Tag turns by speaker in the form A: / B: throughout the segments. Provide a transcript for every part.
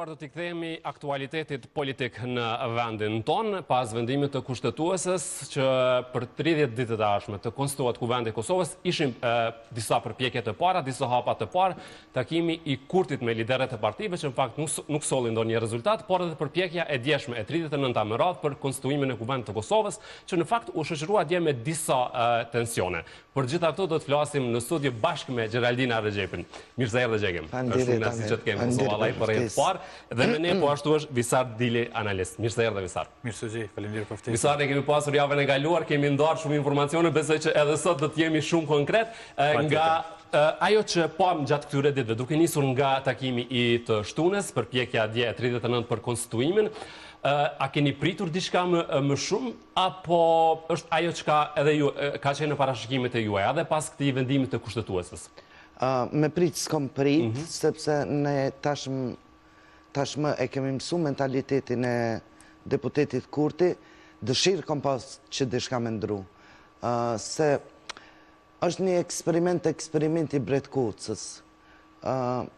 A: dashur, do t'i kthehemi aktualitetit politik në vendin tonë, pas vendimit të kushtetuesës që për 30 ditë të ardhshme të konstituohet Kuvendi i Kosovës, ishim disa përpjekje të para, disa hapa të parë, takimi i Kurtit me liderët e partive, që në fakt nuk solli ndonjë rezultat, por edhe përpjekja e djeshme e 39-ta me radhë për konstituimin e Kuvendit të Kosovës, që në fakt u shoqërua dje me disa tensione. Për gjitha këto do të flasim në studio bashkë me Gjeraldina Rexhepin. Mirë se erdhe Xhekim. Është shumë kënaqësi që të kemi Kosovë Allaj për herë të parë, dhe me ne po ashtu është Visar Dili, analist. Mirë se erdhe Visar.
B: Mirë se gjej, faleminderit për ftesën.
A: Visar, ne kemi pasur javën e kaluar, kemi ndarë shumë informacione, besoj që edhe sot do të jemi shumë konkret nga ajo që pam gjatë këtyre ditëve, duke nisur nga takimi i të shtunës, përpjekja dje e 39 për konstituimin. A keni pritur diçka më shumë, apo është ajo që edhe ju ka qenë në parashikimet e juaja, edhe pas këtij vendimit të kushtetuesës?
C: Me prit s'kom prit, sepse ne tashmë e kemi mësu mentalitetin e deputetit Kurti, dëshirë kom pas që diçka me ndru. Se është një eksperiment i Bretkocës.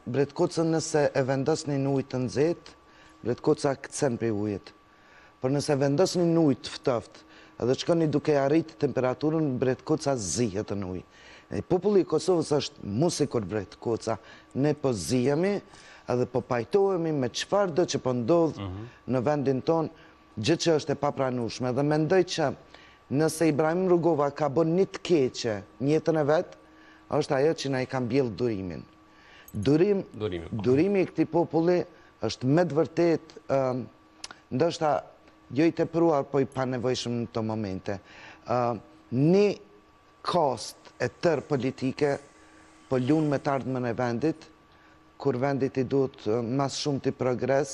C: Bretkocën nëse e vendosni në ujë të nxehtë, Bretkoca këtësen për ujët. Por nëse vendosni në ujë të ftoftë, edhe shkoni duke arrit temperaturën, Bretkoca zihet në ujë. Populli i Kosovës është musikur Bretkoca. Ne po zihemi edhe po pajtohemi me çfarë do që po ndodh në vendin tonë, gjë që është e papranueshme. Dhe mendoj që nëse Ibrahim Rugova ka bën një të keqe në jetën e vet, është ajo që na i ka mbjell durimin. Durimi i këtij populli është me të vërtet, ndoshta jo i tepruar, po i panevojshëm në këto momente. Një kost e tërë politike po lun me të ardhmen e vendit, kur vendit i duhet mas shumë të progres.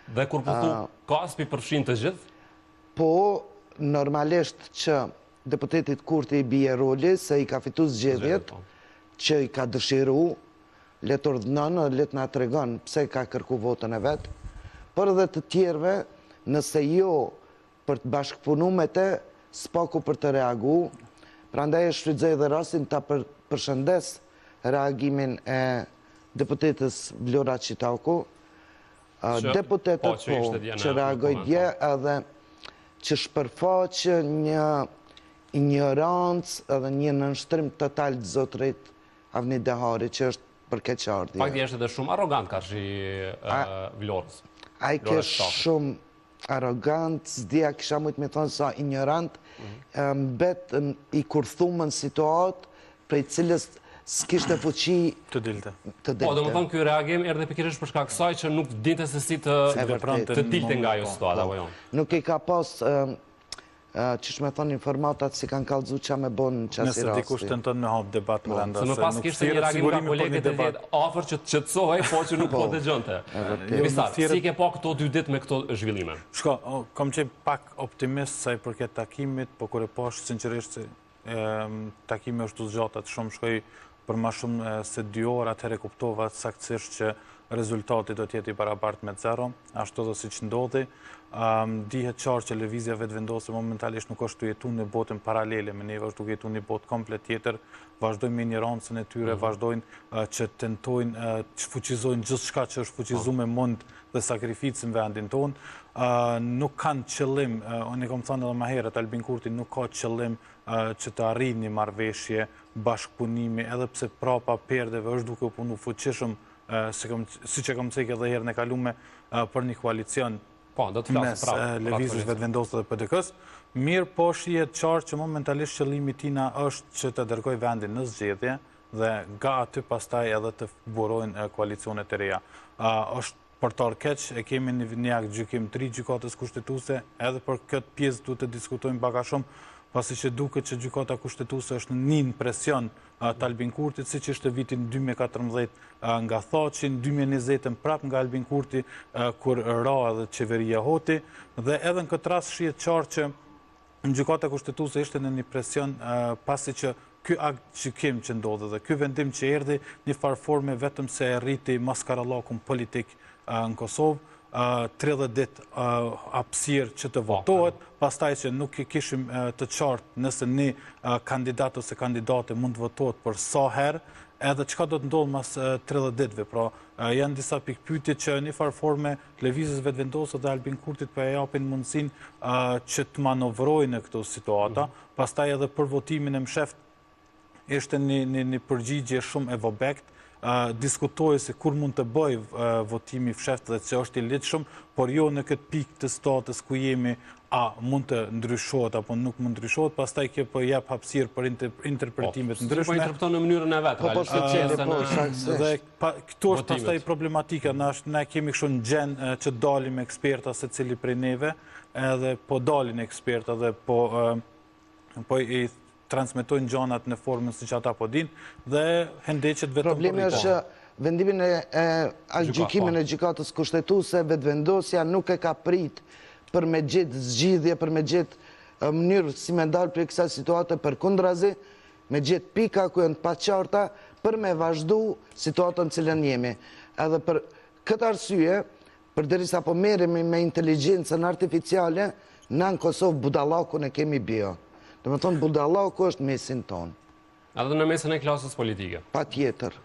A: Dhe kur përthu kost pi përfshin të gjithë?
C: Po, normalisht që deputetit Kurti i bie roli, se i ka fitu zgjedhjet, që i ka dëshiru, letë ordënon, letë nga të regon pse ka kërku votën e vetë, por edhe të tjerve, nëse jo për të bashkëpunu me te, s'paku për të reagu, prandaj e shfrytëzoj dhe rastin të përshëndes reagimin e deputetës Vlora Qitauku, deputetet po, që reagoj dje edhe që shpërfaqë një ignorancë edhe një nënshtrim total të zotërit Avni Dehari, që është për keqardhje.
A: Pak është edhe shumë arrogant ka shi Vlorës.
C: Ai ke shumë arrogant, s'dia kisha mujt me thonë sa ignorant, mbet i kurthumën situatë prej cilës s'kishte fuqi
B: të dilte.
A: Po, do më thonë ky reagim erdhi pikërisht për shkak kësaj që nuk dinte se si të dilte nga ajo situata apo jo.
C: Nuk i ka pas që shme thonë informatat si kanë kallëzu qa me bonë në qasi rasti.
B: Nëse dikush tenton me hap debat më randa.
A: Se më pas kishte një reagim nga kolegët e vjetë afer që të qëtësohej, po që nuk po të gjënte. Visar, si ke po këto 2 ditë me këto zhvillime?
B: Shko, kom qenë pak optimist sa i përket takimit, po kër e posh, sinqerisht se takimi është të zgjatat shumë, shkoj për ma shumë se 2 orë, atëhere kuptova saktësisht që rezultati do t'jeti barabart me 0, ashtu dhe si që ndodhi. Dihet qarë që lëvizja vetë vendose momentalisht nuk është të jetu në botën paralele, me neve është të jetu një botë komplet tjetër, vazhdojnë me një rancën e tyre, vazhdojnë që tentojnë që fuqizojnë gjithë shka që është fuqizu me mund dhe sakrificën vendin tonë. Nuk kanë qëllim, unë e kom thënë edhe ma herët, Albin Kurti nuk ka qëllim që të arrijë një marrëveshje, bashkëpunimi, edhe pse prapa perdeve është duke u punu fuqishëm, si që kom cekë edhe herën e kalume për një koalicion mes lëvizjes vetëvendosë dhe PDK-s. Mirë po shihet qartë që momentalisht qëllimi tina është që të dërgoj vendin në zgjedhje dhe nga aty pastaj edhe të burojnë koalicionet të reja. Është për të keq, e kemi një akt gjykim 3 gjykatës kushtetuese, edhe për këtë pjesë duhet të diskutojmë baka shumë, pasi që duket që gjykata kushtetuese është në një presion të Albin Kurtit, si që ishte vitin 2014 nga Thaqin, 2020 prap nga Albin Kurti, kur ra edhe qeveria Hoti, dhe edhe në këtë rast shihet qartë që në gjykata kushtetuese ishte në një presion pasi që ky akt gjykim që ndodhe dhe ky vendim që erdhi një farë forme vetëm se e rriti maskarallakun politik në Kosovë, 30 ditë hapësirë që të votohet, pastaj që nuk kishim të qartë nëse një kandidat ose kandidate mund të votohet për sa herë, edhe çka do të ndodhë mas 30 ditëve. Pra, janë disa pikpyetje që një farë forme lëvizjes vetëvendosur dhe Albin Kurtit për e japin mundësinë që të manovrojnë në këto situata, pastaj edhe për votimin e msheft ishte një përgjigje shumë e vobekt, diskutojë se kur mund të bëj votimi fsheft dhe që është i lidhshëm, por jo në këtë pikë të statës ku jemi a mund të ndryshohet apo nuk mund ndryshohet, pastaj kjo po jep hapësirë për interpretimet ndryshme.
A: Po interpreton në mënyrën e vetë.
B: Dhe këto është pastaj problematika, ne kemi kështu në gjendë që dalim eksperta secili prej neve, edhe po dalin eksperta dhe po i transmetojnë gjanat në formën si që ata po din, dhe hendeqet vetëm për
C: Problemi është që vendimin gjykimin e gjykatës kushtetuese vetëvendosja nuk e ka prit për me gjetë zgjidhje, për me gjetë mënyrë si me dalë për kësaj situate përkundrazi, me gjetë pika ku janë të paqarta për me vazhdu situatën cilën jemi. Edhe për këtë arsye, përderisa po merremi me inteligjencën artificiale, na në Kosovë budallakun e kemi bio. Dhe me thonë, budallaku është mesin tonë.
A: Edhe në mesin e klasës politike.
C: Pa tjetër.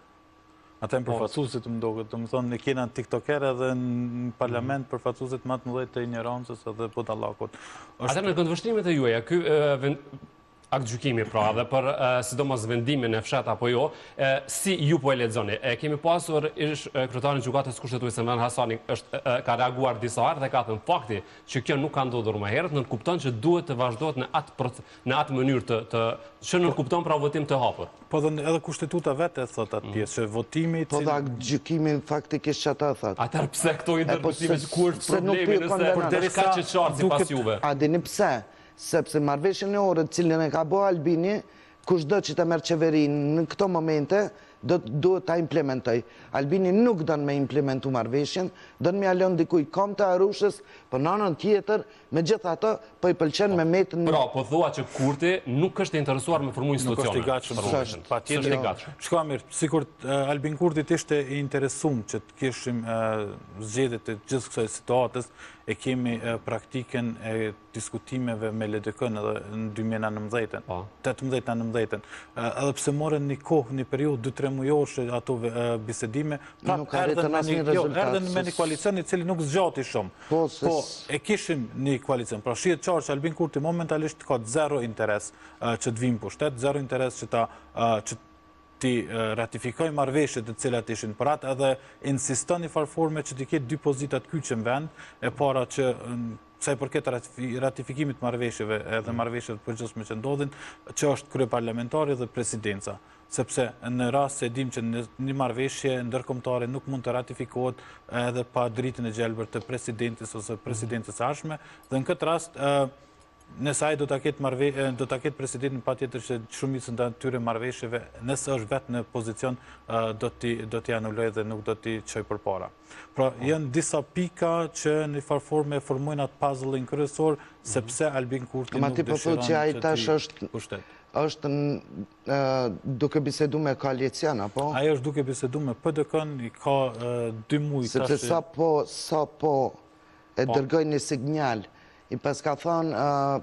B: Ata në përfacusit më doket, të më thonë, në kena tiktokerë edhe në parlament përfacusit më të mëdhej të ignorancës edhe budallakut.
A: Ata në këndvështrimet e juaja, ky akt gjykimi pra dhe për sidomos vendimin e fshat apo jo, si ju po e lexoni? Kemi pasur kryetarin e gjykatës kushtetuese Enver Hasani ka reaguar disa herë dhe ka thënë fakti që kjo nuk ka ndodhur më herët, nënkupton që duhet të vazhdohet në atë mënyrë që nënkupton pra votim të hapur.
B: Po dhe edhe kushtetuta vetë e thot atë pjesë, që votimi...
C: Po dhe akt gjykimi faktikisht që ata thot.
A: Atër pse këto interpretime që kur është problemi nëse ka që qartë si pas juve?
C: A dini pse? Sepse marrëveshjen e orët cilën e ka bo Albini, kushdo që të merr qeverinë në këto momente, duhet ta implementoj. Albini nuk don me implementu marrëveshjen, don me alon dikuj kom të Arushës, por në anën tjetër, megjithatë po i pëlqen me metën.
A: Pra, po thua që Kurti nuk është interesuar me formu institucione.
B: Nuk është i gatshëm. Patjetër. Shka mirë, sikur Albin Kurtit ishte i interesum që të kishim zgjedhjet e gjithë kësaj situatës, e kemi praktikën e diskutimeve me LDK-n edhe në 2019, 18-19. Edhe pse morën një kohë, një periudhë 2-3 mujorë ato bisedime, erdhen me një koalicion i cili nuk zgjati shumë. Po, e kishim një koalicion. Pra shihet qartë që Albin Kurti momentalisht ka zero interes që të vijmë pushtet, zero interes që ti ratifikoj marrëveshjet të cilat ishin për atë, edhe insiston një farforme që ti ketë dy pozitat kyçe në vend, e para që sa i përket ratifikimit marrëveshjeve edhe marrëveshjeve të përgjithshme që ndodhin, që është kryeparlamentari dhe presidenca. Sepse në rast se dim që një marrëveshje ndërkombëtare nuk mund të ratifikohet edhe pa dritën e gjelbër të presidentit ose presidentës së ardhshme, dhe në këtë rast nëse ai do ta ketë presidentin patjetër që shumicën e tyre marrëveshjeve, nëse është vetë në pozicion, do t'i anulojë dhe nuk do t'i çojë përpara. Pra, janë disa pika që në farforme formojnë atë puzzle-in kryesor, sepse Albin Kurti nuk dëshiron që t'i pushtet.
C: Është duke bisedu me koalicion, apo?
B: Ajo është duke bisedu me PDK-n, i ka 2 muaj tash.
C: Sepse sa po e dërgoj një signal, i pas ka thonë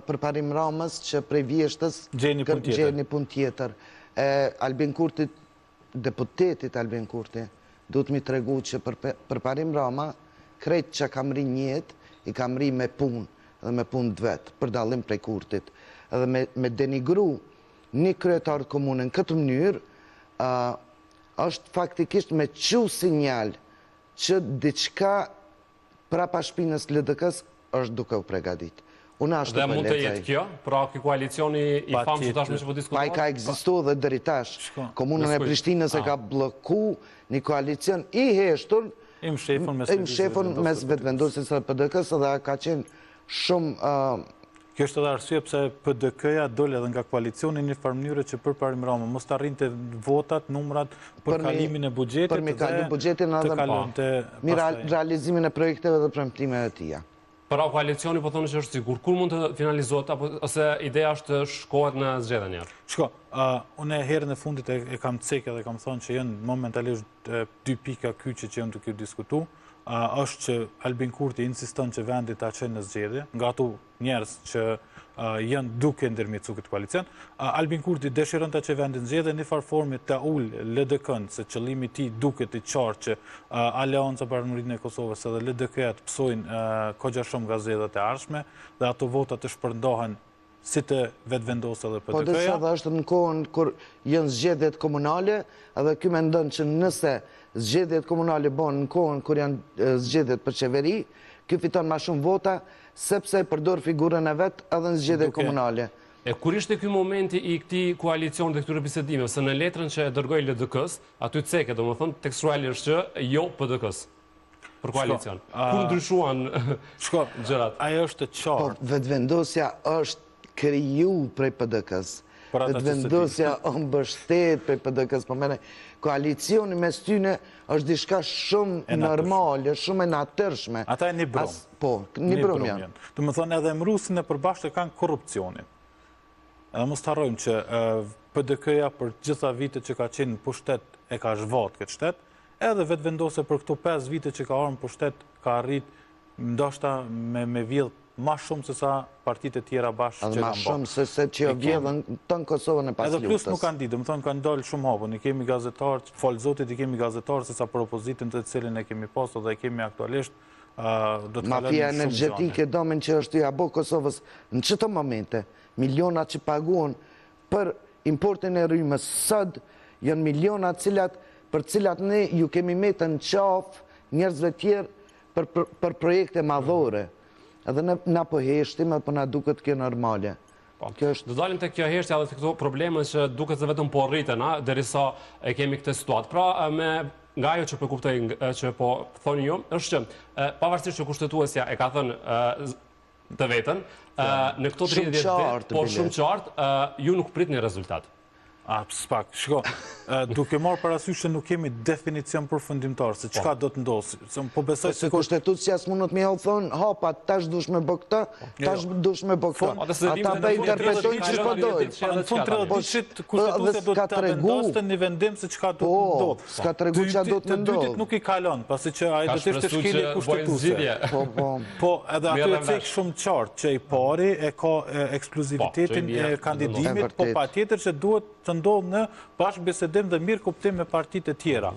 C: përparim Ramës që prej vjeshtës gjeni pun tjetër. Albin Kurti, deputetit Albin Kurti, duhet mi tregu që përparim Rama, krejt që kam ri njët, i kam ri me pun, dhe me pun të vetë, për dallim prej Kurtit. Edhe me denigru një kryetar të komunën këtë mënyrë, është faktikisht me qu sinjal që diçka prapa shpinës LDK-s është duke u pregadit.
A: Dhe mund të jetë kjo? Pra, kjo koalicioni i famë që tashme që po diskutohet?
C: Pa i ka egzistu dhe deri tash. Komunën e Prishtinës e ka bloku një koalicion i heshtur, im shefun mes vetëvendosjes së PDK-s dhe ka qenë shumë...
B: Kjo është edhe arsye pse PDK-ja dole edhe nga koalicioni një farë mënyrë që përparim Rama mos të arrinte votat, numrat për kalimin e buxhetit
C: dhe të kalonte realizimin e projekteve dhe premtimeve të tija.
A: Pra koalicioni po thonë që është sigur, kur mund të finalizohet, ose ideja është shkohet në zgjedhje njerë?
B: Shko, unë herën e fundit e kam cekë dhe kam thonë që jenë momentalisht 2 pika kyçe që jenë duke diskutu, është që Albin Kurti insiston që vendit ta qenë në zgjedhje, nga ato njerëz që janë duke ndërmjetësu këtë koalicion. Albin Kurti dëshiron të që vendin zgjedhje një farë formi të ullë LDK-n, se qëllimi ti duket i qartë që Aleanca për Armërinë e Kosovës edhe LDK-ja të pësojnë kogja shumë nga zgjedhjet e ardhshme dhe ato votat të shpërndohen si të vetëvendosë edhe
C: Po
B: PDK-ja.
C: dërsa dhe është në kohën kur janë zgjedhjet komunale, edhe ky mendon që nëse zgjedhjet komunale bën në kohën kur janë zgjedhjet për qeveri, ky fiton ma shumë vota, sepse e përdor figurën e vetë edhe në zgjedhjet komunale.
A: E kur ishte ky momenti i këtij koalicion dhe këtyre bisedimeve, se në letrën që e dërgoi LDK-s, aty ceke, domethënë tekstualisht që jo PDK-s për koalicion. Kur ndryshuan gjërat?
B: Ajo është e
C: Po,
B: qartë.
C: vetëvendosja është kriju prej PDK-s.
B: Për ata që
C: Vetëvendosja është mbështet prej PDK-s, po mene, koalicioni mes tyne është diçka shumë normale, shumë e natyrshme.
B: Ata e një brum.
C: Po, një brum janë.
B: Të më thonë edhe mrusin e përbashkët kanë korupcionin. Edhe mos të harrojmë që PDK-ja për gjitha vite që ka qenë në pushtet e ka zhvat këtë shtet, edhe vetëvendose për këto 5 vite që ka armë pushtet ka arrit ndoshta me vjedh ma shumë se sa partitë e tjera bashkë që
C: Edhe ma
B: kanë
C: shumë se se që jo vjedhën të në Kosovën e pas
B: Edhe plus nuk
C: luftës.
B: kanë ditë, më thonë kanë dalë shumë hapun, i kemi gazetarë, falë zotit i kemi gazetarë, se sa për opozitën të cilin e kemi pasu dhe i kemi aktualisht, do të
C: Mafia
B: kalojmë shumë
C: energjetike domin që është i abo Kosovës në qëto momente, milionat që paguon për importin e rrymës sëd, janë milionat për cilat ne ju kemi metë në qafë njerëzve tjerë për projekte madhore. Edhe na po heshtim, edhe po na duket kjo normale.
A: Do dalim të kjo heshtja dhe të këto probleme që duket se vetëm po rriten, derisa e kemi këtë situatë. Pra, nga ajo që po kuptoj që po thoni ju, është që pavarësisht që kushtetuesja e ka thënë të vetën, në këto 30 ditë, por shumë qartë, ju nuk pritni rezultat.
B: Spak, shko, duke marrë parasysh që nuk kemi definicion përfundimtar se çka do të ndodhë. Po besoj
C: se kushtetuesja s'mundet me thonë, hapa, tash dush me bë këtë, tash dush me bë këtë. Ata be interpretojnë që shpo dojnë.
B: Në fund 30 ditëshit kushtetuesja do të vendoste një vendim se çka do të ndodhë.
C: Po, s'ka të regu që do të ndodhë.
B: Të dytit nuk i kalon, pasi që ai do të ishte shkelje kushtetuese. Po, edhe aty e cek shumë qartë që i pari e ka ekskluzivitetin e kandidimit, po patjetër që duhet të ndodhë në bashkëbisedim dhe mirë kuptim me partitë e tjera.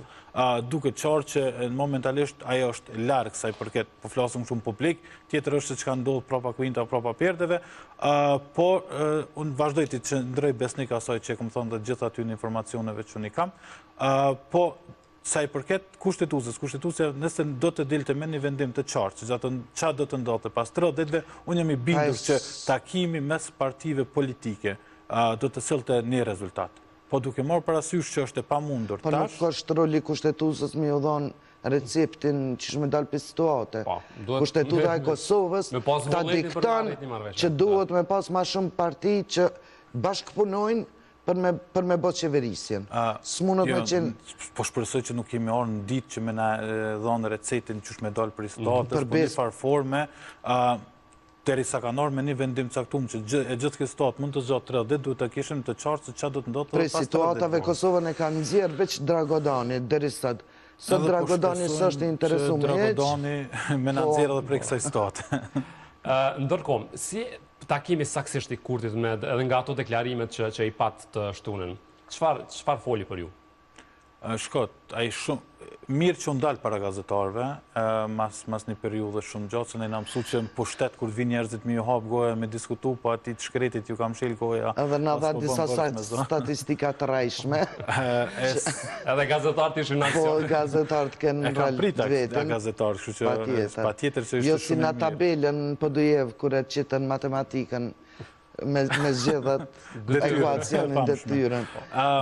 B: Duke qartë që momentalisht ajo është largë sa i përket, po flasëm shumë publik, tjetër është që ka ndodhë propa kuinta, propa pjerdeve, por unë vazhdoj të që ndroj besnik asaj që e këmë thonë dhe gjitha ty në informacioneve që unë i kam, po sa i përket kushtetuesja nëse do të dilte me një vendim të qartë, që gjatë qa do të ndodhë pas 30 ditëve, unë jam i bindur që takimi mes partive politike do të sillte një rezultat. Po duke marrë parasysh që është e pamundur
C: tash. Po nuk është roli kushtetuesës me u dhonë receptin që shme dalë për situate. Kushtetuta e Kosovës ta dikton që duhet me pas ma shumë parti që bashkëpunojnë për me bot qeverisjen. S'munët me qenë...
B: Po shpresoj që nuk kemi orë në ditë që me na dhonë recetin që shme dalë për situatës, për një farë forme, deri sa ka norë me një vendim caktum që e gjithë këtë situatë mund të zgjatë 30 ditë, duhet të kishim të qartë se çfarë do të ndodhë
C: pas 30 ditë. Prej situatave Kosovën e ka nxjerrë veç Dragodani, deri sot. Sot Dragodani s'është interesuar me hiç.
B: Dragodani me na nxjerr edhe prej kësaj situate.
A: Ndërkohë, si takimi saksisht i Kurtit edhe nga ato deklarimet që i pat të shtunën, çfarë foli për ju?
B: Shkot, ai shumë mirë që unë dalë para gazetarve, mas një periudhe shumë gjatë, se ne na mësu që në pushtet kur vinë njerëzit me ju hapë goja, me diskutu, po ati të shkretit ju kam shil goja.
C: Edhe në dha disa statistika të rajshme.
A: Edhe gazetarët ishin në aksion.
C: Po, gazetarët kënë në rallë të vetën.
B: E gazetarët, shu që pa tjetër që ishte shumë e mirë.
C: Jo si në tabelën pëdujev, kur e qitën matematikën, me zgjedhat ekuacionin dhe tyren.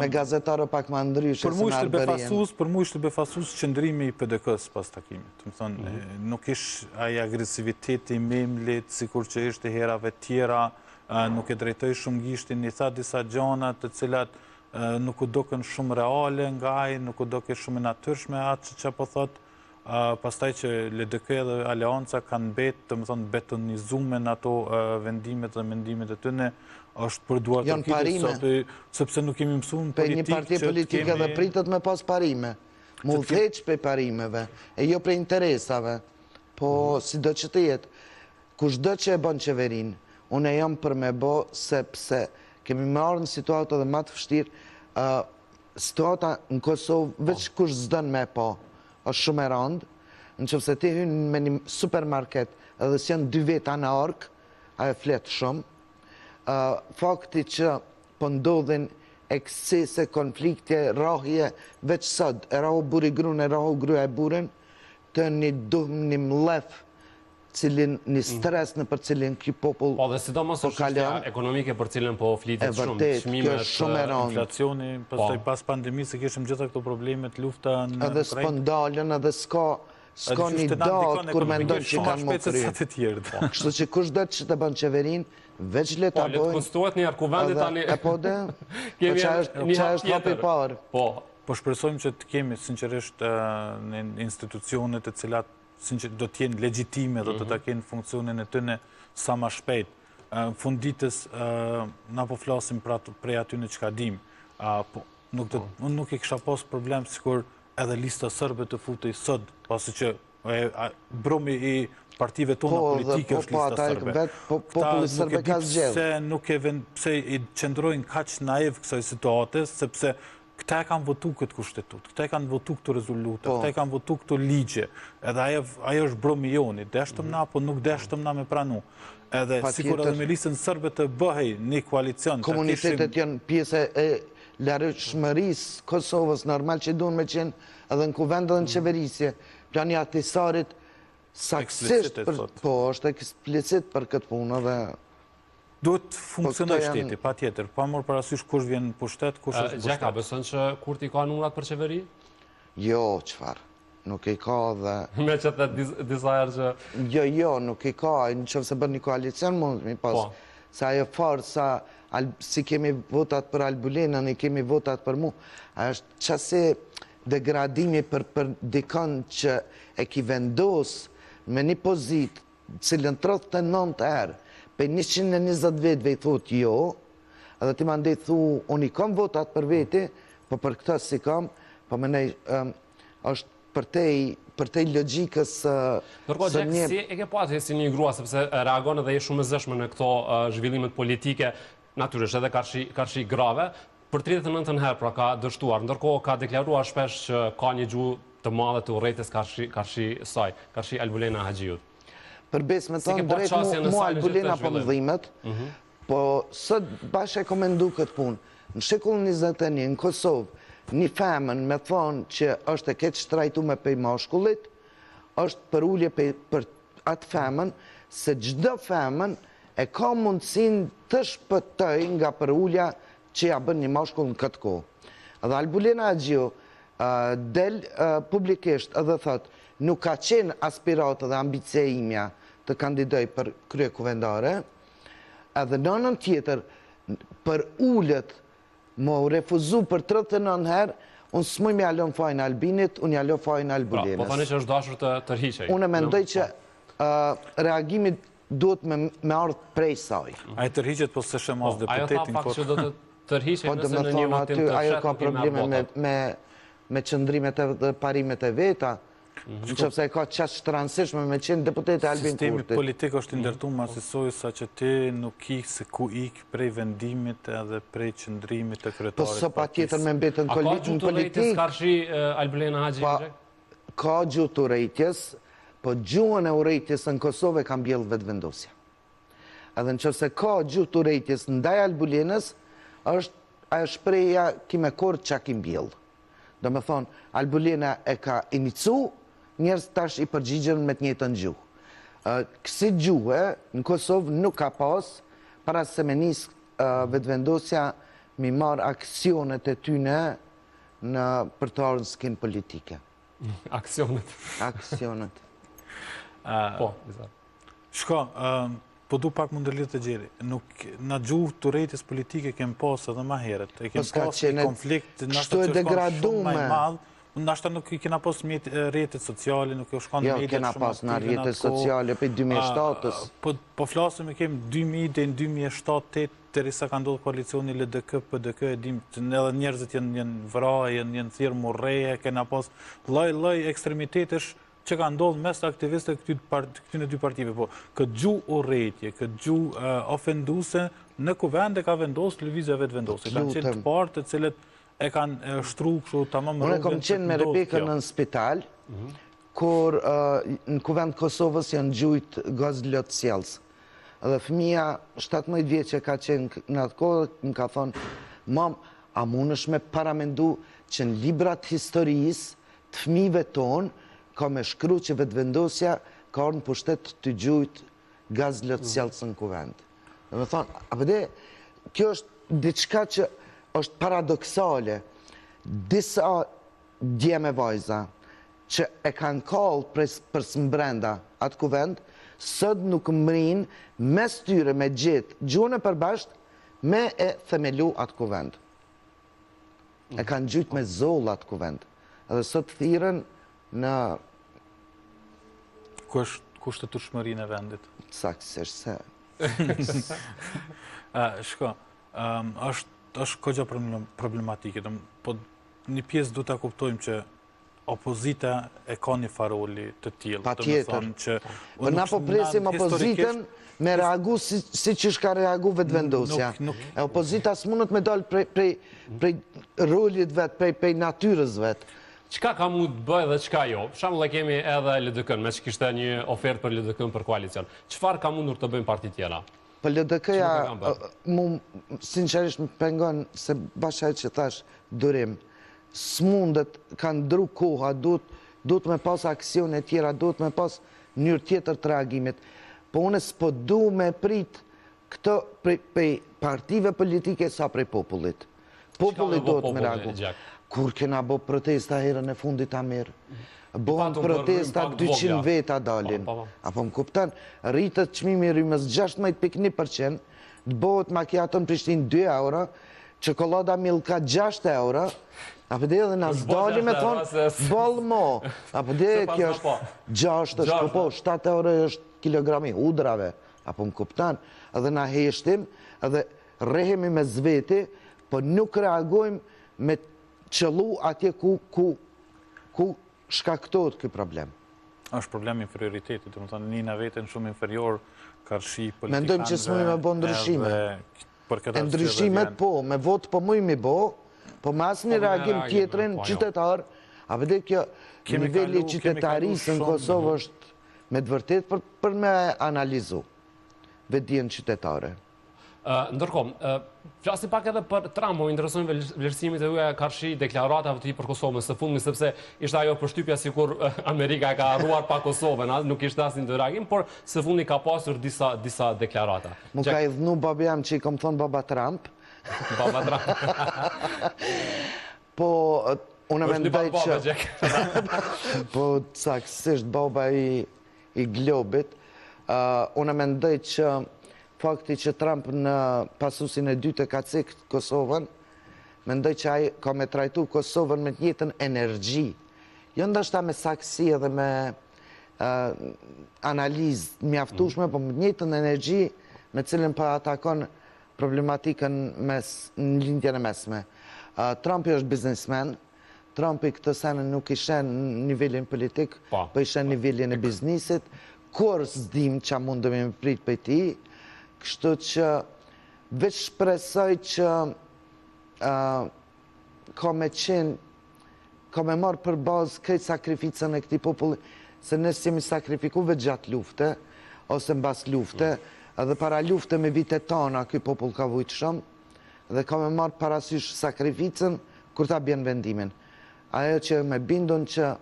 C: Me gazetarë pak ma ndryshë
B: se në Alberien. Për mu ishte befasus qëndrimi i PDK-s pas takimit. Më thonë, nuk ish aji agresiviteti i memlit, sikur që ishte herave tjera, nuk e drejtoj shumë gishtin, i tha disa gjanat të cilat nuk u doken shumë reale nga aji, nuk u doken shumë natyrshme atë që po thotë. Pastaj që LDK dhe Aleanca kanë betë, të më thonë, betonizume në ato vendimet dhe mendimet e tëne, është përduar të kitë, sepse nuk kemi mësu në politikë.
C: Për një parti politike dhe pritët me pas parime, mu dheq për parimeve, e jo për interesave, po si do që të jetë, kush do që e bon qeverin, unë e jam për me bo, sepse kemi marrë në situatë dhe ma të vështirë, situata në Kosovë, veç kush zdën me po, është shumë e randë, në që fse ti hynë me një supermarket, edhe si janë 2 veta në ork, a e fletë shumë, fakti që po ndodhin ekscese, konflikte, rahje, veç sot, e rahu buri grun, e rahu gruja e burin, të një mlef, cilin një stres në për cilin këj popull
A: Po dhe sidomos është çështja ekonomike për cilën po flitet shumë.
C: Vërtet, kjo është shumë e rëndë.
B: Inflacioni, pastaj pas pandemisë kishim gjitha këto problemet, lufta në
C: edhe s'po ndalën, edhe s'ka një datë kur mendon që kanë më krye. Kështu që kush do që të bën qeverin, veç le ta
A: bojnë. Po, le të konstituohet një argument tani.
C: E po dhe, që është hapi parë.
B: Po shpresojmë që të kemi sinqerisht në institucionet e cilat do t'jenë legjitime dhe të ta kenë funksionin e tëne sa ma shpejt. Në fund ditës, na po flasim prej aty në qka dim. Unë nuk e kisha pas problem sikur edhe lista sërbe të futej sot, pasi që bromi i partive tona politike është lista sërbe.
C: Populli sërbe ka zgjedhë.
B: Pse i qëndrojnë kaq naiv kësaj situatës, sepse këta e kanë votu këtë kushtetut, këta e kanë votu këtë rezoluta, këta e kanë votu këtë ligje, edhe ajo është bromi joni, deshtëm na, po nuk deshtëm na me pranu. Edhe sikur edhe me listën sërbe të bëhej një koalicion.
C: Komunitetet janë pjesë e larëshmërisë Kosovës, normal që duhen me qenë edhe në kuvend edhe në qeverisje. Plani atisarit saksisht, po është eksplicit për këtë punë dhe...
B: Duhet funksionoj shteti, pa tjetër, pa mor parasysh kush vjen në pushtet, kush është pushtet.
A: Gjeka, beson që Kurti ka numrat për qeveri?
C: Jo, qëfar, nuk i ka dhe...
A: Me që të disa herë që...
C: Jo, nuk i ka, në qëfë se bërë një koalicion mund mi pas. Sa ajo farë, si kemi votat për Albulinën, i kemi votat për mu, është qase degradimi për dikon që e ki vendos me një pozit, cilën 39 herë, për 120 vetëve i thot jo, edhe ti ma ndej thu, unë i kam votat për veti, po për këta si kam, po më nej, është për tej logikës
A: Nërko, Gjek, si e ke pati si një grua, sepse reagon edhe e shumë e zëshme në këto zhvillimet politike, natyrisht edhe karshi grave, për 39 herë pra ka dështuar, ndërko ka deklaruar shpesh që ka një gjuhë të madhe të urrejtës karshi saj, karshi Albulena Haxhiut.
C: Për besme tonë, drejt mu Albulina për mëdhimet, po sot bashkë e komendu këtë punë. Në shekullin 21, në Kosovë, një femën me thonë që është e keq shtrajtu me pej mashkullit, është për ullje për atë femën, se gjdo femën e ka mundësin të shpëtoj nga për ullja që ja bën një mashkull në këtë kohë. Dhe Albulina Haxhiu del publikisht edhe thotë, nuk ka qenë aspiratë dhe ambicie imja të kandidoj për krye kuvendare, edhe nënën tjetër, për ullët, më refuzu për 39 herë, unë s'muj me alon fajnë Albinit, unë alon fajnë Albulinës.
A: Po thani që është dashur të tërhiqej.
C: Unë mendoj që reagimit duhet me ardhë prej saj.
B: A i tërhiqet po se shemas deputetin?
A: Ajo tha pak që do të tërhiqej nëse në një votim të
C: ajo ka probleme me qëndrimet dhe parimet e veta, në qëpse e ka qash shtransishme me qenë deputete Albin Kurti.
B: Sistemi politik është ndërtu masisoj sa që ti nuk ikë se ku ikë prej vendimit edhe prej qëndrimit të kretarit.
C: Po së pa tjetër me mbetën
A: politik. A ka gjutë të rejtës karshi Albulena Haxhiu?
C: Ka gjutë të rejtës, po gjuhën e urejtjes në Kosovë kam bjellë vetë vendosja. Edhe në qëse ka gjutë të rejtjes ndaj Albulinës, ajo shpreja kime korë që kim bjellë. Do me thonë, Albulina e ka inicu, njerës tash i përgjigjen me të njëjtën gjuhë. Kësi gjuhë në Kosovë nuk ka pas, para se me nisë vetëvendosja mi marë aksionet e tyne për të arën skin politike.
A: Aksionet?
C: Aksionet.
A: Po, bizar.
B: Shko, po du pak mundërlit të gjeri. Në gjuhë të rejtës politike kem pas edhe ma heret. E kem pas një konflikt,
C: kështu e degradume.
B: Nashta nuk i kena pas rjetët sociale, nuk i shkon në
C: mediat shumë aktive. Jo, kena pas në rjetët sociale për 2007-ës.
B: Po flasëm e kem 2000 dhe në 2007-2008, të risa ka ndodhë koalicioni LDK, PDK, e dim, edhe njerëzit janë vra, janë thirë morreje, kena pas loj ekstremitetesh që ka ndodhur mes aktivistëve këtyre dy partive, po këtë gjuhë urrëtie, këtë gjuhë ofenduese në kuvende ka vendosur lëvizja vetë vendosur. Kanë qenë të parë të cilët e kanë shtruar kështu tamam rrugën.
C: Unë kam qenë me Rebekën në spital, kur në kuvend Kosovës janë gjujt gazlot sjellës. Dhe fëmija 17 vjeç që ka qenë në atë kohë, më ka thonë, mam, a mundesh me paramendu që në librat historisë të fëmijëve tonë ka me shkru që vetëvendosja ka orë në pushtet të gjujt gazlot sjellës në kuvend. Dhe me thonë, apëde, kjo është diçka që është paradoksale. Disa djeme vajza që e kanë kallë për së mbrenda atë kuvend, sot nuk mrin mes tyre me gjithë gjuhën e përbasht me e themelu atë kuvend. E kanë gjujt me zoll atë kuvend. Edhe sot thiren në...
B: Ku është kushtetueshmërinë e vendit?
C: Saktësisht se...
B: Shko, është kogja problematike, po një pjesë du të kuptojmë që opozita e ka një faroli të tillë.
C: Pa tjetër. Na po presim opozitën me reagu si që shka reagu vetëvendosja. E opozita s'munët me dalë prej rolit vetë, prej natyrës vetë.
A: Qka ka mu të bëjë dhe qka jo? Shambull e kemi edhe LDK-n, me që kishte një ofertë për LDK-n për koalicion. Qëfar ka mundur të bëjmë partit tjera?
C: Për LDK-ja, mu sinqerisht më pengon se bashkaj që thash durim. S'mundet, kanë ndru koha, duhet me pas aksione tjera, duhet me pas njërë tjetër të reagimit. Po une s'po du me prit këto prej partive politike sa prej popullit. Popullit duhet me reagu. Kur kena bo protesta herën e fundit Amir, bohen protesta 200 veta dalin. Apo më kuptan, rritët çmimi i rrymës 16.1%, të bohet makiato në Prishtinë 2 euro, çokolada Milka 6 euro, apo dhe edhe nas dali me thonë, bolë mo, apo dhe kjo është 6 është, po 7 euro është kilogrami hudrave, apo më kuptan, edhe na heshtim, edhe rehemi me zveti, po nuk reagojmë me qëllu atje ku shkaktohet ky problem.
B: Është problem inferioritetit, do të thonë njëna veten shumë inferior karshi politikanëve.
C: Mendojmë që s'mujmë me bo ndryshime. E ndryshimet po, me vot po mujmë i bo, po me asë një reagim tjetrin qytetar, a vede kjo nivelli qytetarisë në Kosovë është me të vërtet për me analizu vetdijen qytetare.
A: Ndërkohë, flasim pak edhe për Trump, më interesojnë vlerësimit e uja karshi deklaratave të i për Kosovën së fundmi, sepse ishte ajo përshtypja sikur Amerika e ka harruar pa Kosovën, nuk ishte asnjë ndërreagim, por së fundi ka pasur disa deklarata.
C: Mu ka i dhnu babi jam që i kom thonë baba Trump.
A: Baba Trump.
C: Po, unë mendoj që... Po, saksisht baba i globit, unë mendoj që fakti që Trump në pasusin e dytë ka cekë Kosovën, mendoj që ai ka me trajtu Kosovën me të njëjtën energji. Jo ndoshta me saksi edhe me analizë mjaftueshme, po me të njëjtën energji me cilën po atakon problematikën në lindjen e mesme. Trumpi është biznesmen, Trumpi këtë sene nuk ishe në nivelin politik, po ishe në nivelin e biznisit, kur s'dim që mundëm me prit për ti, kështu që veç shpresoj që ka me marë për bazë këtë sakrificën e këti populli, se nësë jemi sakrifikuve gjatë lufte, ose mbas lufte, edhe para lufte me vitet tona këj popull ka vujtë shumë, dhe ka me marë parasysh sakrificën kur ta bjen vendimin. Ajo që me bindun që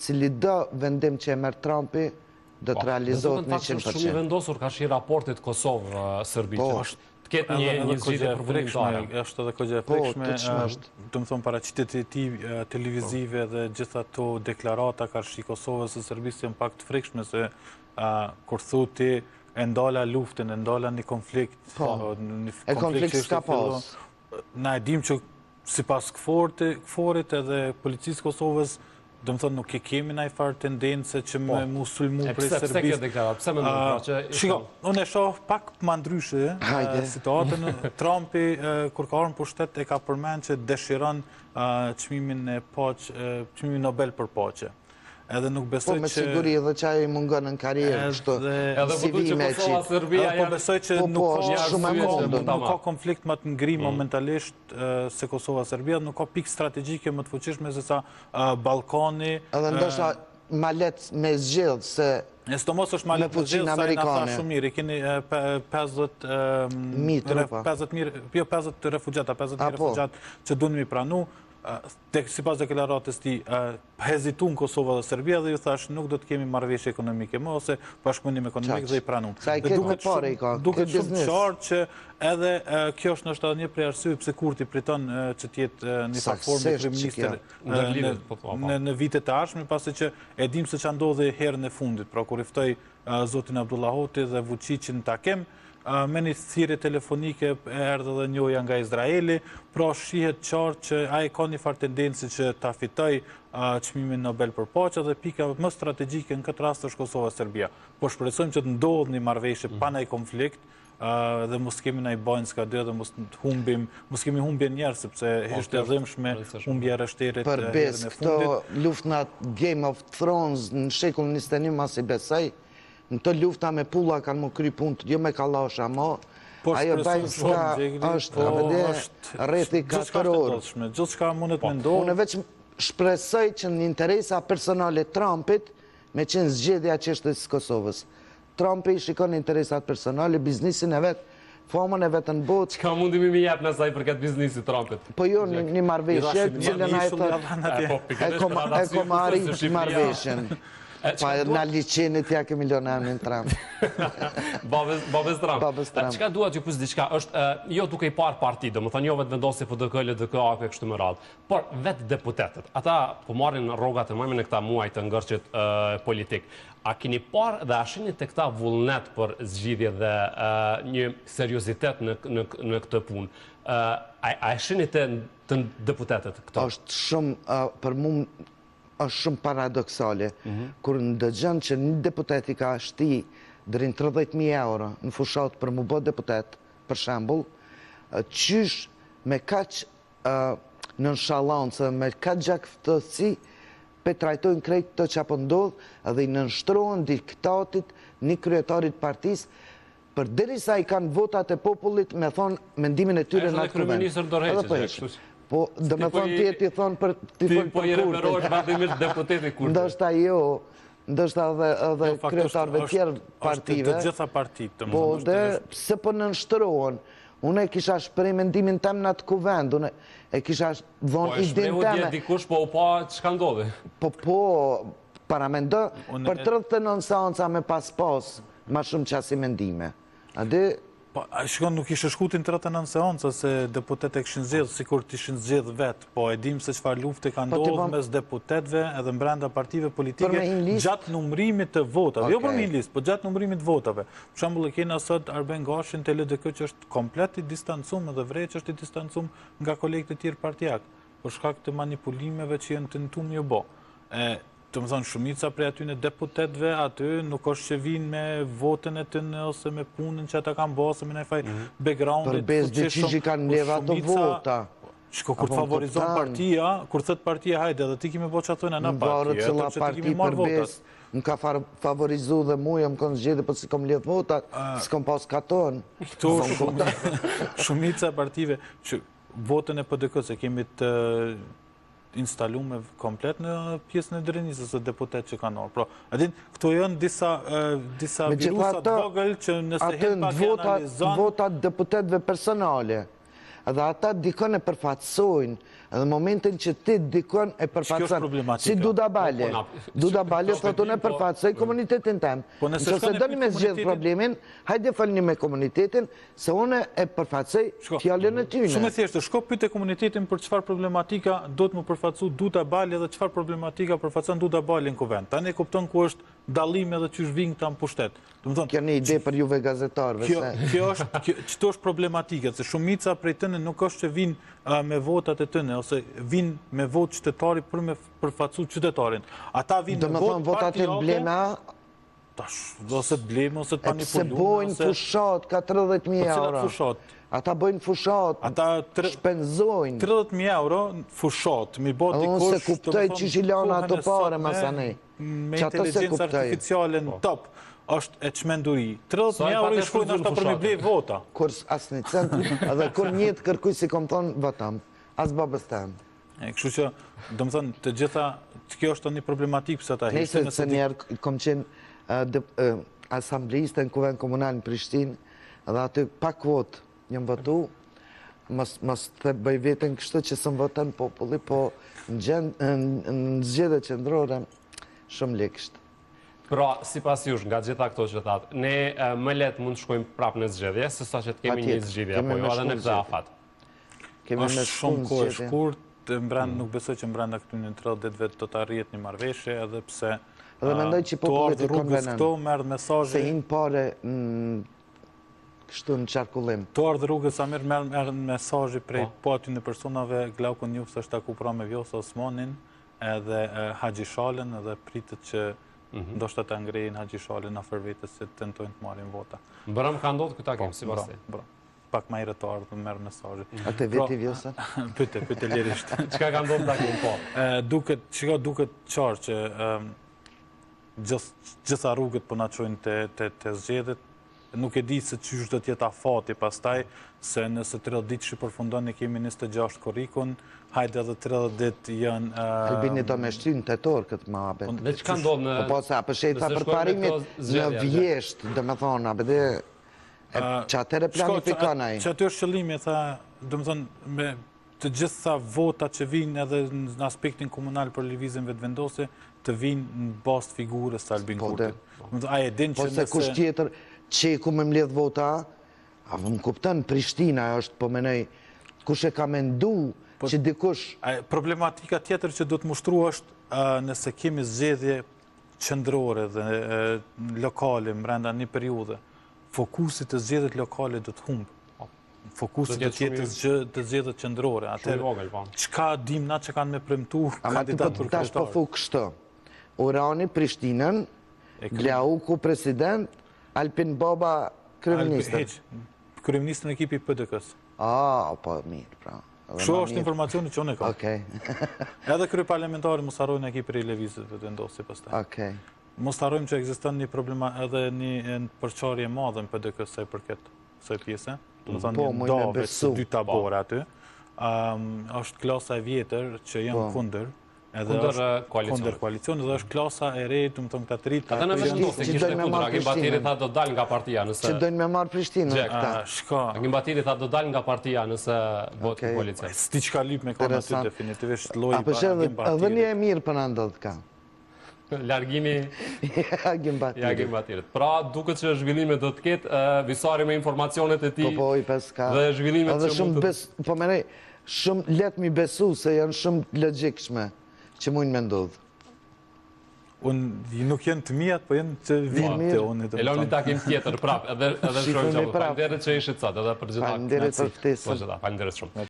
C: cili do vendim që e merë Trumpi, do të realizohet 100%.
A: Shumë i vendosur ka shi raportit Kosovë-Sërbi, që të ketë një zgjidhje përfundimtare.
B: Është edhe kogja e prekshme, të më thonë para qytetit televizive dhe gjitha ato deklarata karshi Kosovës e Sërbisë janë pak të frekshme, se kur thuti e ndala luftën, e ndala një konflikt.
C: E konflikt s'ka pas.
B: Na e dim që si pas këforit edhe policisë Kosovës, do më thonë nuk e kemi na i farë tendence që me mu sulmu prej Serbisë.
A: Pse kjo deklarat? Pse me nërë?
B: Shiko, unë e shoh pak ma ndryshe situatën. Trumpi, kur ka orën për shtet, e ka përmen që dëshiron çmimin Nobel për paqe. edhe nuk
C: Po
B: besoj
C: me
B: që...
C: siguri edhe që ajo i mungon në karierë, kështu,
A: Edhe
C: si
A: vëdu që
C: vime
A: Kosova, Serbia
B: Po besoj që
C: Po,
B: nuk
C: është
B: ka
C: shumë e mundur.
B: nuk ka konflikt më të ngri momentalisht se Kosova-Serbia, nuk ka pikë strategjike më të fuqishme se sa Ballkani.
C: Edhe ndoshta ma letë me zgjedhë se
B: E sidomos është malet të gjithë, sa i nga tha shumë mirë, i keni 50 refugjata, 50.000 refugjat që dunë mi pranu, si pas deklaratës ti, hezitun Kosova dhe Serbia dhe ju thash nuk do të kemi marrëveshje ekonomike më, ose bashkëpunim ekonomik dhe i pranun.
C: Sa i këtë me pare i ka,
B: Duket
C: këtë
B: shumë
C: biznes.
B: qartë që edhe kjo është nështë një prej arsyeve pse Kurti priton që tjetë një formë kryeministër në vitet e ardhshme, pasi që e dim se që ndodhi herën e fundit, pra kur i ftoi zotin Abdullah Hoti dhe Vučićin takem, me një thirrje telefonike erdhe dhe njoja nga Izraeli, pra shihet qartë që ai ka një farë tendenci që ta fitoj çmimin Nobel për paqe dhe pika më strategjike në këtë rast është Kosova-Serbia. Po shpresojmë që të ndodhë një marrëveshje pa ndaj konflikt dhe mos kemi ndaj bajnë s'ka dy dhe mos kemi humbje njerëz sepse është e dhimbshme humbja e rështerit
C: përbes këto luftnat Game of Thrones në shekullin 21 mas i besoj, në të lufta me pulla kanë më kry punë, jo me kallasha, ajo Bajnska është rreti 4 orë.
B: Gjithçka mundet me ndodhë.
C: Unë veç shpresoj që në interesa personale Trumpit me qenë zgjedhja çështës së Kosovës. Trumpi shikon interesat personale, biznisin e vetë, famën e vetë në botë.
A: Çka mundimi mi jep në saj për këtë biznisit Trumpit?
C: Po jo, një marrëveshje, cilën a e thotë, e kom arrit marrëveshjen. Pa në liqenit ja ke milionarin Trump.
A: Babes Trump. Çka duhet që pus diçka është, jo duke i parë parti, do më thënë jo vetë vendosje FDK, LDK, AK, kështu më radhë, por vetë deputetet. Ata po marrin rrogat e mëjme në këta muaj të ngërqit politik. A keni parë dhe a shini të këta vullnet për zgjidhje dhe një seriozitet në këtë punë? A shini të deputetet këta?
C: Është shumë, për mu, është shumë paradoksale, kur ndëgjën që një deputet i ka shti dërin 30.000 euro në fushat për mu bë deputet, për shembull, qysh me kaq nonshalancë, me kaq gjaktësi, pe trajtojnë krejt të që apo ndodhë edhe i nënshtrohen diktatit një kryetarit partisë, për derisa i kanë votat e popullit me thonë mendimin e tyre në atë kuvend. Po, dhe me thonë tjetë i thonë për t'i folë
A: po i referohesh vazhdimisht deputeti Kurti.
C: Ndoshta jo, ndoshta edhe kryetarëve tjerë partive.
B: Të gjitha partitë.
C: Po, dhe pse po nënshtrohen. Unë e kisha shprej mendimin tem në atë kuvend, unë e kisha dhonë idin teme.
A: Po e shprehu dikush, po u pa çka ndodhi.
C: Po, paramendo, për 39 seanca me pas, ma shumë qasi mendime. Ade...
B: Shikon, nuk ishte shkutin 39 seanca se deputet e këshin zgjedhë, si kur t'ishin zgjedhë vetë, po e dim se qëfar lufte ka ndodhë mes deputetve edhe mbrenda partive politike gjatë numrimit të votave. Jo për me listë, po gjatë numrimit të votave. Për shembull e kena sot Arben Gashin të LDK që është komplet i distancum edhe vrej që është i distancum nga kolegët e tjerë partijak, për shkak të manipulimeve që jenë të nëtum një bo. Të më thonë, shumica prej aty në deputetve aty nuk është që vinë me votën e të në ose me punën që ata kanë bo, ose me në faj backgroundit.
C: Përbes dhe që kanë leva të vota.
B: Shko, kur të favorizon partia, kur thët partia hajde, edhe ti kime bo që atojnë në partia,
C: cila parti përbes, më ka favorizu dhe muja, më konë zgjede, për si kom ledh votat, s'kom pas katon.
B: Këtu shumica partive, që votën e PDK, se kemi të instalume komplet në pjesën e drenisës e deputet që kanë orë. Pro, adin, këto janë disa virusat vogël që nëse hen pak e analizon...
C: Votat deputetve personale, edhe ata dikon e përfatsojnë, edhe momentin që ti dikon e përfatsojnë, si Duda Balje. Duda Balje thotë unë e përfatsoj komunitetin tem. Nëse se doni me zgjedh problemin, hajde falni me komunitetin, se unë e përfatsoj fjallën e tyne.
B: Shumë e thjeshtë, shko pyte komunitetin për çfarë problematika do të më përfatsu Duda Balje dhe çfarë problematika përfatson Duda Balje në kuvend. Tani e kupton ku është dallim edhe që zhving këta në pushtet.
C: Kjo një ide për juve gazetarve.
B: Qëto është problematike, se shumica prej tëne nuk është që vinë me votat e tëne, ose vinë me vot qytetari për me përfacu qytetarin. Ata vinë me vot
C: votat e bleme,
B: ose të bleme, ose të manipulume.
C: Se bojnë fushat, ka 30.000 euro. Ata bojnë fushat, shpenzojnë.
B: 30.000 euro fushat, mi bo dikush...
C: Unë se kuptoj që shilona ato pare, masanej.
B: me
C: Që ato se
B: inteligencë
C: kuptoj.
B: artificiale në top, është e çmenduri. 30.000 euro i shkojnë ashta për me blej vota.
C: Kur as një cent, edhe kur njëtë kërkuj si kom thonë, votam. As babës tem.
B: Kështu që, do më thënë, të gjitha, kjo është një problematikë pëse ta
C: Nëse se njerë kom qenë asambliste në kuvend komunal në Prishtinë, edhe aty pak votë njëm votu, mos të bëj vetën kështu që së më votën populli, po në zgjedhje qendrore shumë lekësht.
A: Pra, si pas jush, nga gjitha këto që thatë, ne më letë mund të shkojmë prapë në zgjedhje, se sa që të kemi një zgjedhje, apo jo edhe në këtë afat.
B: është shumë kohë e shkurt, nuk besoj që brenda këtu një 30 vetë do të arrijet një marrëveshje, edhe pse
C: Dhe mendoj që popullit i konvenen,
B: këto merë mesazhe.
C: se hinë pare kështu në qarkullim.
B: To ardhë rrugës sa merë mesazhe prej po aty në personave, Glauku Njufës është taku pra me Vjosa Osmanin, edhe Haxhi Shalën, edhe pritet që ndoshta ta ngrejnë Haxhi Shalën afër vetes se tentojnë të marrin vota.
A: Bërëm ka ndodhur ky takim, sipas te.
B: Pak më herët të ardhë merë mesazhe.
C: Atë veti Vjosa?
B: Pyte lirisht.
A: Çka ka ndodhur takim po?
B: Duket qartë që gjitha rrugët po na çojnë te zgjedhjet. Nuk e di se çysh do të jetë afati pastaj, se nëse 30 ditë që përfundon ne kemi 26 korrikun, hajde edhe 30 ditë janë
C: Albini do me shtynë tetor këtë më abet.
A: Dhe çka ndodh në
C: Po se apë shejta për parimit në vjesht, dhe me thonë, abet që atëre planifikon ai.
B: Që aty është qëllimi, tha, do më thonë, me të gjitha votat që vinë edhe në aspektin komunal për lëvizjen vetëvendose, të vinë në bazë figurës të Albin Kurtit. Ai e din që
C: Po se kush tjetër që ku me mbledh vota, a më kuptën, Prishtina është, po menoj, kush e ka mendu që dikush...
B: Problematika tjetër që do të mushtru është nëse kemi zgjedhje qendrore dhe lokale brenda një periudhe, fokusi të zgjedhjet lokale do të humbë. Fokusi do të jetë të zgjedhjet qendrore. Çka dim na që kanë me premtu kandidat për
C: tash po fu kështu. Urani Prishtinën, Glauku president, Alpin Baba kryeministër.
B: Kryeministër në ekipi PDK-s.
C: Po mirë, pra.
B: Kështu është informacioni që unë e kam.
C: Okej.
B: Edhe kryeparlamentari mos harrojnë ekipi i lëvizjes vetëvendosje pastaj.
C: Okej.
B: Mos harrojmë që ekziston një problem edhe një përçarje e madhe në PDK sa i përket kësaj pjese. Do të thonë një dave të dy tabore aty. Është klasa e vjetër që janë kundër.
A: Kundër
B: koalicion, dhe është klasa e re, të më thonë këta të rritë.
A: Ata në vazhdo se kishte kundër, Agim Batiri tha do dal nga partia nëse...
C: Që dojnë me marë Prishtinë këta.
B: Shka.
A: Agim Batiri tha do dal nga partia nëse bëhet koalicion.
B: Sti qka lyp me kanë aty definitivisht loj
C: pa Agim Batiri. Edhe një e mirë për në ndodhë ka.
A: Largimi
C: Agim
A: Batirit. Pra, duket që zhvillimet do të ketë, visari me informacionet e ti
C: po, i pes ka.
A: dhe zhvillimet që mund të...
C: Po menej, shumë let mi besu se janë shumë logjikshme që mujnë me ndodhë.
B: Unë nuk jenë të mijat, po jenë të vinë të unë.
A: Eloni takim tjetër prap, edhe shojnë që. Falenderit që ishit sot, edhe për gjitha.
C: Falenderit për ftesën.
A: Falenderit shumë.